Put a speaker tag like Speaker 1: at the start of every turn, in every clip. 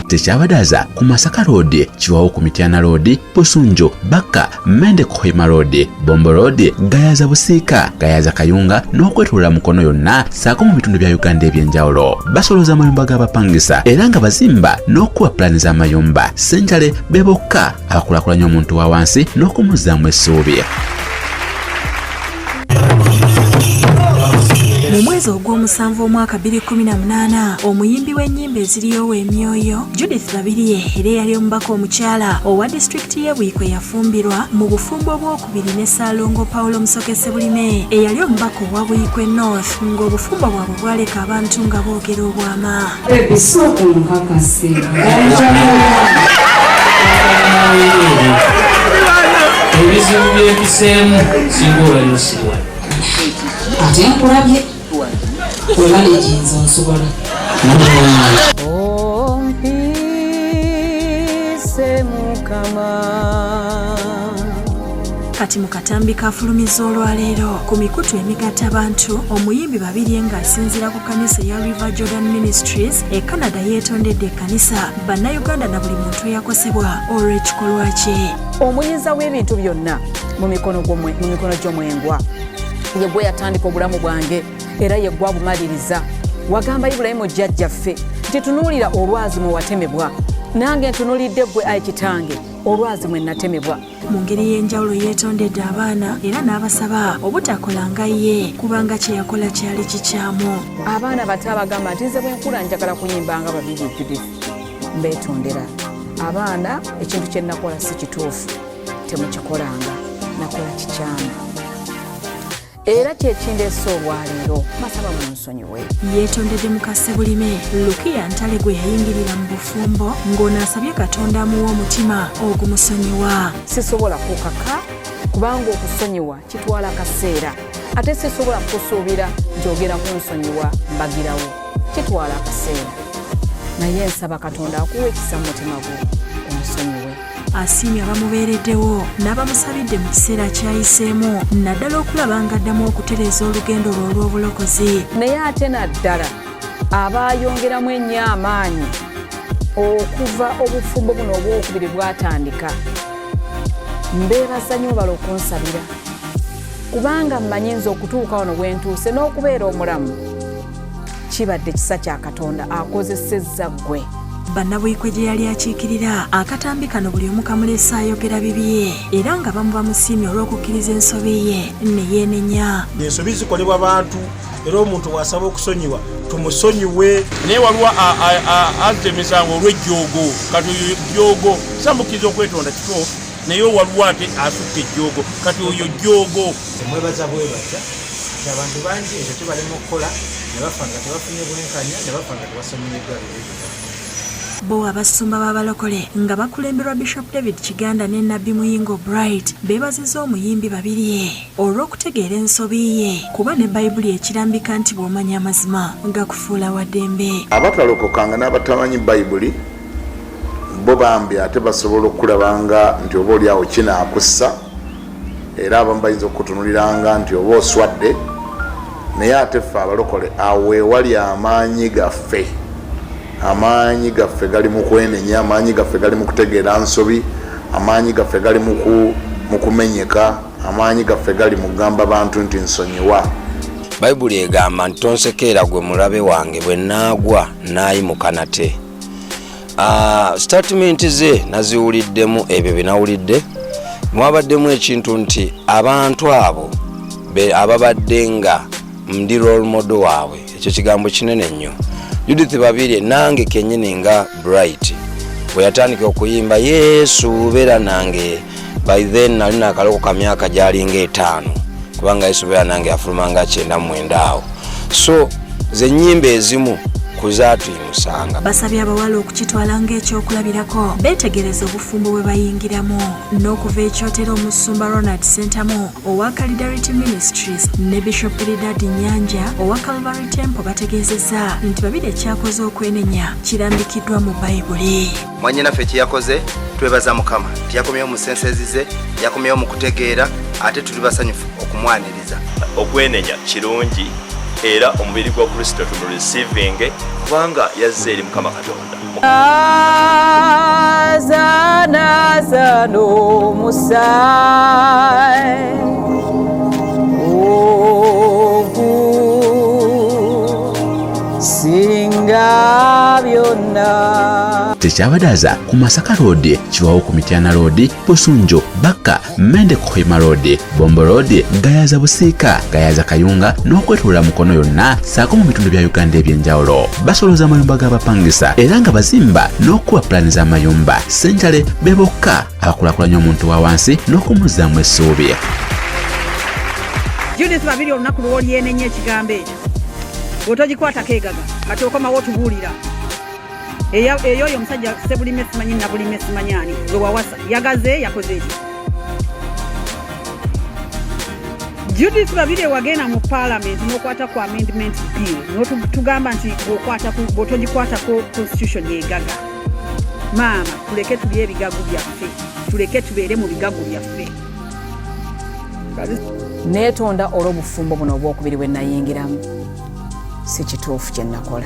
Speaker 1: tekyabadaza ku Masaka Road, Chiwawu ku Mityana Road, Busunju, Baka, Mende Kohima Road, Bombo Road, Gayaza Busiika, Gayaza Kayunga n'okwetulula Mukono yonna saako mu bitundu bya Uganda ebyenjawulo. Basoloza amayumba g'abapangisa era nga bazimba n'okuwa pulaani z'amayumba. Ssenjale be bokka abakulaakulanya omuntu wa wansi n'okumuzzaamu essuubi.
Speaker 2: Mu mwezi ogw'omusanvu omwaka 2018 omuyimbi w'ennyimba eziriyo emyoyo Judith Babirye era yali omubaka omukyala owa disitulikiti y'e Bwikwe yafumbirwa mu bufumbo bw'okubiri ne Ssaalongo Paulo Musokese Bulime eyali omubaka owa Bwikwe North ng'obufumbo bwabwe bwaleka abantu nga boogera obwama.
Speaker 3: Ebizibu by'ebiseemu singa olayosibwa
Speaker 4: ate nkulabye webalejinza onsobola ompise Mukama.
Speaker 2: Kati mu katambi kafulumiza olwaleero ku mikutu emigatta abantu omuyimbi Babirye ng'asinziira ku kanisa ya River Jordan Ministries e Canada Yetondede ekkanisa bannayuganda na buli muntu yakosebwa olw'ekikolwa kye.
Speaker 5: Omuyinza w'ebintu byonna mu mikono gy'omwengwa ye gwe yatandika obulamu bwange era ye gwe abumaliriza. Wagamba Ibulayimu jjajjaffe nti tunuulira olwazi mwe watemebwa, nange ntunuulidde ggwe ayi kitange olwazi mwe natemebwa.
Speaker 2: Mu ngeri y'enjawulo yeetondedde abaana era n'abasaba obutakola nga ye kubanga kye yakola kyali kikyamu.
Speaker 5: Abaana bato abagamba nti nze bwe nkula njagala kuyimba nga Babirye Judith. Mbeetondera abaana ekintu kye nakola si kituufu temukikolanga, nakola kikyamu era kyekindeese olwaleero masaba munsonyiwe.
Speaker 2: Yetondedde Mukase Bulime Lukiya Ntale gwe yayingirira mu bufumbo ng'onaasabye Katonda amuwa omutima ogumusonyiwa.
Speaker 5: Sisobola kukaka kubanga okusonyiwa kitwala akaseera ate sisobola kusuubira njogera kunsonyiwa mbagirawo kitwala akaseera, naye nsaba Katonda akuwa ekisa mu mutima gwo omusonyiwe.
Speaker 2: Asiimye abamubeereddewo n'abamusabidde mu kiseera kyayiseemu naddala okulaba ng'addamu okutereeza olugendo lwe olw'obulokozi.
Speaker 5: Naye ate naddala abayongeramu ennyo amaanyi okuva obufumbo buno obwokubiri bwatandika. Mbeebaza nnyo bala okunsabira kubanga mmanyi nze okutuuka wano bwe ntuuse n'okubeera omulamu kibadde kisa kya Katonda akozesezza ggwe.
Speaker 2: Bannabwikwe gye yali akiikirira akatambi kano buli omu kamulese ayogera bibye era nga bamu bamusiimye olw'okukkiriza ensobi ye ne yeenenya.
Speaker 6: Ensobi zikolebwa bantu era omuntu wasaba okusonyiwa tumusonyiwe.
Speaker 3: naye waliwo azza emisango olw'ejjoogo kati oyo jjoogo samukiriza okwetonda kituufu naye waliwo ate asukka ejjoogo kati oyo jjoogo.
Speaker 6: Mwebaza bwebaza nti abantu bangi ekyo kibalema okukola ne bafa nga tebafunye bwenkanya ne bafa nga tebasonyiddwa.
Speaker 2: Bo abasumba b'abalokole nga bakulemberwa Bishop David Kiganda ne Nabbi Muyingo Bright beebazizza omuyimbi Babirye olw'okutegeera ensobi ye kuba ne Bayibuli ekirambika nti bw'omanya amazima gakufuula wa ddembe.
Speaker 7: Abatalokokanga n'abatamanyi Bayibuli bo bambi ate basobola okulabanga nti oba oli awo kinaakussa era abamu bayinza okutunuuliranga nti oba oswadde, naye ate ffe abalokole awo ewali amaanyi gaffe. Amaanyi gaffe gali mu kwenenya, amaanyi gaffe gali mu kutegeera nsobi, amaanyi gaffe gali mu kumenyeka, amaanyi gaffe gali mu kugamba bantu nti nsonyiwa.
Speaker 8: Bayibuli egamba nti tonsekeera gwe mulabe wange bwe naagwa naayimuka nate. Statement ze naziwuliddemu ebyo bye nawulidde mwabaddemu ekintu nti abantu abo ababadde nga ndi role model waabwe, ekyo kigambo kinene nnyo. Judith Babirye nange kennyini nga Bright bwe yatandika okuyimba Yesu beera nange, by then nali nakalokoka myaka gyalinga 5 kubanga Yesu beera nange afulumanga 9 awo. So ze nnyimba ezimu kuzaatuyimusanga.
Speaker 2: Basabye abawala okukitwala ng'ekyokulabirako beetegereza obufumbo bwe bayingiramu n'okuva ekyotero omusumba Ronald Sentamu owa Solidarity Ministries ne Bishop Eridadi Nyanja owa Calvary Temple bategeezezza nti Babirye kyakoze okwenenya kirambikiddwa mu Bayibuli.
Speaker 9: Mwanyinaffe kyeyakoze twebaza Mukama yakomyewo mu sensezize, yakomyewo mu kutegeera, ate tuli basanyufu okumwaniriza.
Speaker 10: Okwenenya kirungi era omubiri gwa Kristo tumureceiving kubanga yazze eri Mukama Katonda.
Speaker 5: Naza no musai singa byonna.
Speaker 1: Tekyabadaza ku Masaka Road, Chiwawu ku Mityana Road, Busunjo, Baka, Mende Kohima Road, Bombo Road, Gayaza Busiika, Gayaza Kayunga n'okwetulula mukono yonna saako mu bitundu bya Uganda ebyenjawulo. Basoloza amayumba g'abapangisa era nga bazimba n'okuwa pulaani z'amayumba. Ssentale be bokka abakulaakulanya omuntu wa wansi n'okumuzzaamu essuubi.
Speaker 11: Judith Babirye olunaku lw'oli yenenya ekigambo ekyo bw'otogikwatako egaga kati okomawo otubuulira. Eyo omusajja sebulime simanyi na bulime simanyani gwe wawasa yagaze yakoze ekyo. Judith Babirye wagenda mu parliament n'okwata ku amendment bill n'otugamba nti bw'otogikwatako constitution yegaga. Maama tuleke tulye ebigago byaffe, tuleke tubeere mu bigago byaffe.
Speaker 5: Neetonda olw'obufumbo buno obwokubiri bwe nayingiramu si kituufu kye nakola.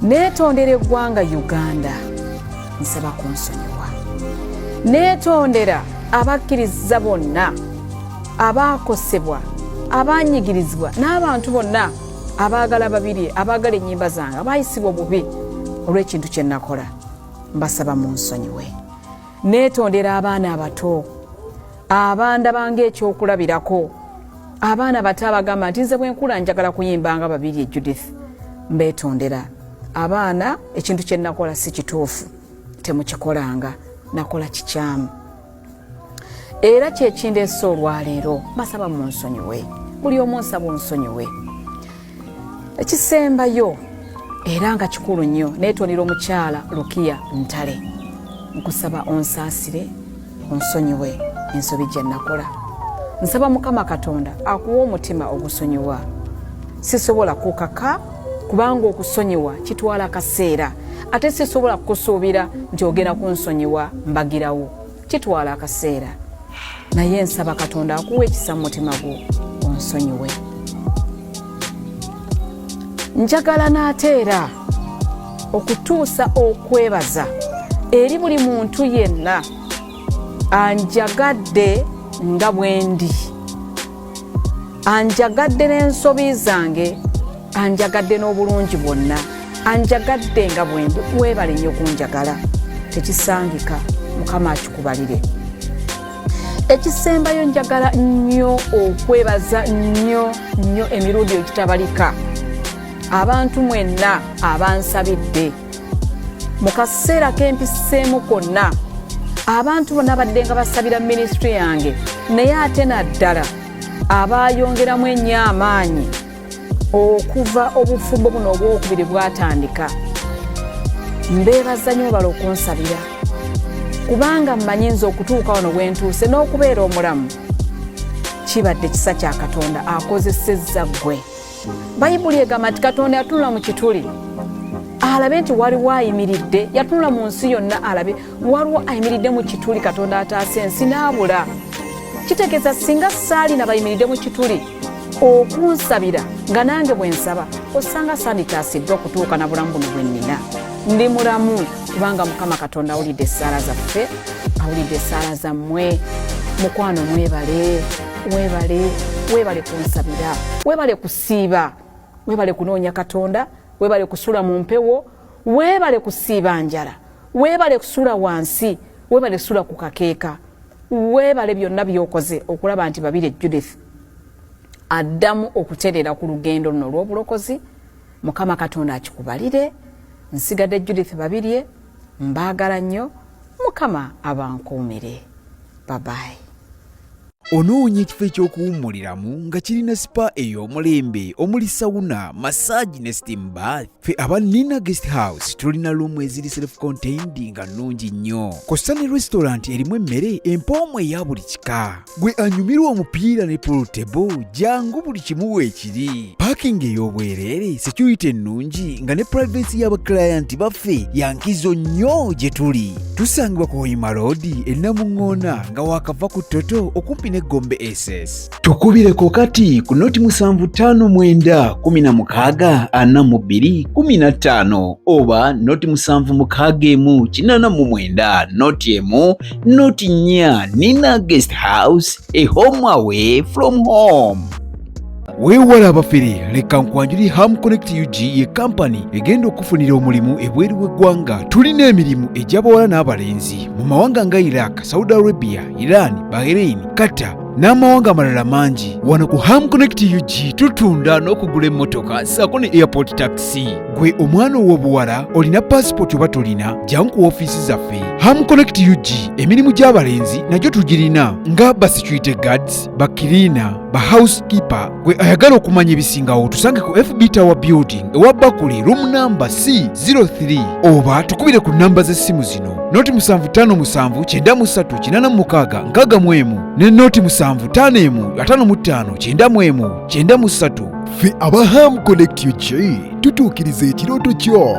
Speaker 5: Neetondera eggwanga Uganda, nsaba kunsonyiwa. Neetondera abakkiriza bonna, abaakosebwa, abanyigirizibwa n'abantu bonna abaagala Babirye, abaagala ennyimba zange, abaayisibwa obubi olw'ekintu kye nakola. Mbasaba munsonyiwe. Neetondera abaana abato, abandaba ng'ekyokulabirako, abaana bato abagamba nti nze bwe nkula njagala kuyimba nga Babirye Judith. Mbeetondera. Abaana ekintu kye nakola si kituufu, temukikolanga, nakola kikyamu. Era kyekindeese olwaleero, mbasaba munsonyiwe, buli omu nsaba onsonyiwe. Ekisembayo era nga kikulu nnyo, neetondera omukyala Lukiya Ntale. Nkusaba onsaasire, onsonyiwe ensobi gye nakola. Nsaba Mukama Katonda akuwa omutima ogusonyiwa. Sisobola kukaka kubanga okusonyiwa kitwala akaseera, ate sisobola kukusuubira nti ogenda kunsonyiwa mbagirawo, kitwala akaseera. Naye nsaba Katonda akuwa ekisa mu mutima gwo onsonyiwe. Njagala n'ateera okutuusa okwebaza eri buli muntu yenna anjagadde nga bwendi, anjagadde n'ensobi zange, anjagadde n'obulungi bwonna, anjagadde nga bwendi. Weebale nnyo kunjagala, tekisangika, Mukama akikubalire. Ekisembayo njagala nnyo okwebaza nnyo emirundi ekitabalika abantu mwenna abansabidde mu kaseera k'empiseemu konna, abantu bonna badde nga basabira ministry yange, naye ate naddala abayongeramu ennyo amaanyi okuva obufumbo buno obwokubiri bwatandika. Mbeebaza nnyo bala okunsabira kubanga mmanyi nze okutuuka wano bwentuuse n'okubeera omulamu kibadde kisa kya Katonda akozesezza ggwe. Bayibuli egamba nti Katonda yatunula mu kituli alabe nti waliwo ayimiridde, yatunula mu nsi yonna alabe waliwo ayimiridde mu kituli Katonda ataase ensi n'abula. Kitegeeza singa saali nabayimiridde mu kituli okunsabira nga nange bwe nsaba osanga sanditaasiddwa okutuuka na bulamu buno bwe nnina. Ndi mulamu kubanga Mukama Katonda awulidde essaala zaffe, awulidde essaala zammwe. Mukwano weebale kunsabira, weebale kusiiba, weebale kunoonya Katonda, weebale kusula mu mpewo, weebale kusiiba njala, weebale kusula wansi, weebale kusula ku kakeeka, weebale byonna by'okoze okulaba nti Babirye Judith addamu okutereera ku lugendo luno olw'obulokozi. Mukama Katonda akikubalire. Nsigadde Judith Babirye, mbaagala nnyo, Mukama abankuumire. Bye-bye.
Speaker 12: Onoonya ekifo ekyokuwummuliramu nga kirina spa ey'omulembe omuli sauna, massage ne steam bath. Ffe aba Nina Guest House tulina lumu eziri self-contained nga nnungi nnyo. Kosta ne restaurant erimu emmere empoomu eya buli kika. Gwe anyumirwa omupiira ne pool table, jangu buli kimu weekiri. Parking ey'obwereere, security ennungi nga ne privacy y'abaclient baffe yankizo nnyo gye tuli. Tusangibwa ku Hoima Road e Namuŋŋoona nga waakava ku Toto okumpi tulina Gombe SS. Tukubireko kati ku noti 75494215 oba noti 761489 noti emu noti 4 Nina Guest House, a home away from home. Weewala abafere leka nkwanjuli Ham Connect UG ye kampani egenda okufunira omulimu ebweru w'eggwanga. Tulina emirimu egy'abawala n'abalenzi mu mawanga nga Iraq, Saudi Arabia, Iran, Bahrain, Qatar n'amawanga amalala mangi. Wano ku Ham Connect UG tutunda n'okugula emmotoka ssaako ne airport taxi. Gwe omwana ow'obuwala olina passport oba tolina, jangu ku ofiisi zaffe. Ham Connect UG emirimu gy'abalenzi nagyo tugirina nga ba security guards, ba cleaner, ba housekeeper. Gwe ayagala okumanya ebisingawo tusange ku FB Tower Building ewa Bakule room number C03 oba tukubire ku namba z'essimu zino noti 75979386 ne noti 7551559193. Ffe aba Ham Connect UG tutuukiriza ekirooto kyo.